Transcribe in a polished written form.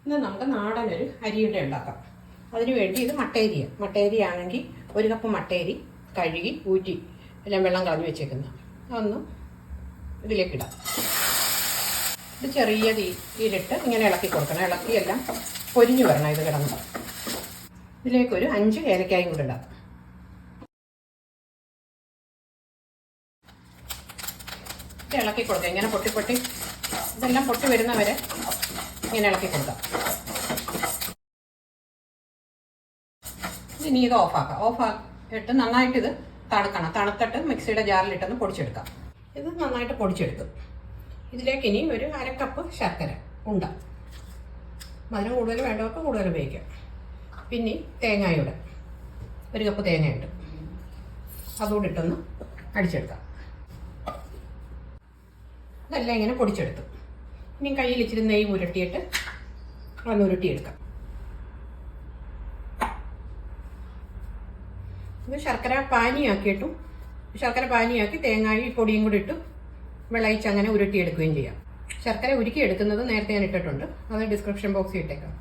ഇന്ന് നമുക്ക് നാടനൊരു അരിയുണ്ട ഉണ്ടാക്കാം. അതിനു വേണ്ടി ഇത് മട്ടേരിയാണ്. മട്ടേരിയാണെങ്കിൽ 1 കപ്പ് മട്ടേരി കഴുകി ഊറ്റി എല്ലാം വെള്ളം കളഞ്ഞു വെച്ചേക്കുന്നത് അതൊന്ന് ഇതിലേക്കിടാം. ഇത് ചെറിയ തീയിലിട്ട് ഇങ്ങനെ ഇളക്കി കൊടുക്കണം. ഇളക്കിയെല്ലാം പൊരിഞ്ഞു വരണം. ഇത് കിടന്നത് ഇതിലേക്കൊരു 5 ഏലക്കായും കൂടെ ഇടാം. ഇത് ഇളക്കി കൊടുക്കാം. ഇങ്ങനെ പൊട്ടി ഇതെല്ലാം പൊട്ടി വരുന്നവരെ ഇങ്ങനെ ഇളക്കി കൊടുക്കാം. ഇനി ഇത് ഓഫാക്കിയിട്ട് നന്നായിട്ട് ഇത് തണുക്കണം. തണുത്തിട്ട് മിക്സിയുടെ ജാറിലിട്ടൊന്ന് പൊടിച്ചെടുക്കാം. ഇത് നന്നായിട്ട് പൊടിച്ചെടുത്തു. ഇതിലേക്ക് ഇനി ഒരു 1/2 കപ്പ് ശർക്കര ഉണ്ട. മധുരം കൂടുതൽ വേണ്ടവർക്ക് കൂടുതൽ ഉപയോഗിക്കാം. പിന്നെ തേങ്ങയുടെ 1 കപ്പ് തേങ്ങയുണ്ട്. അതുകൂടി ഇട്ടൊന്ന് അടിച്ചെടുക്കാം. ഇതെല്ലാം ഇങ്ങനെ പൊടിച്ചെടുത്തു. ഇനി കയ്യിൽ ഇച്ചിരി നെയ്യ് ഉരുട്ടിയിട്ട് ഒന്ന് ഉരുട്ടിയെടുക്കാം. ഇത് ശർക്കര പാനിയാക്കി തേങ്ങായി പൊടിയും കൂടി ഇട്ട് വിളയിച്ച് അങ്ങനെ ഉരുട്ടിയെടുക്കുകയും ചെയ്യാം. ശർക്കര ഉരുക്കിയെടുക്കുന്നത് നേരത്തെ ഞാൻ ഇട്ടിട്ടുണ്ട്. അത് ഡിസ്ക്രിപ്ഷൻ ബോക്സിൽ ഇട്ടേക്കാം.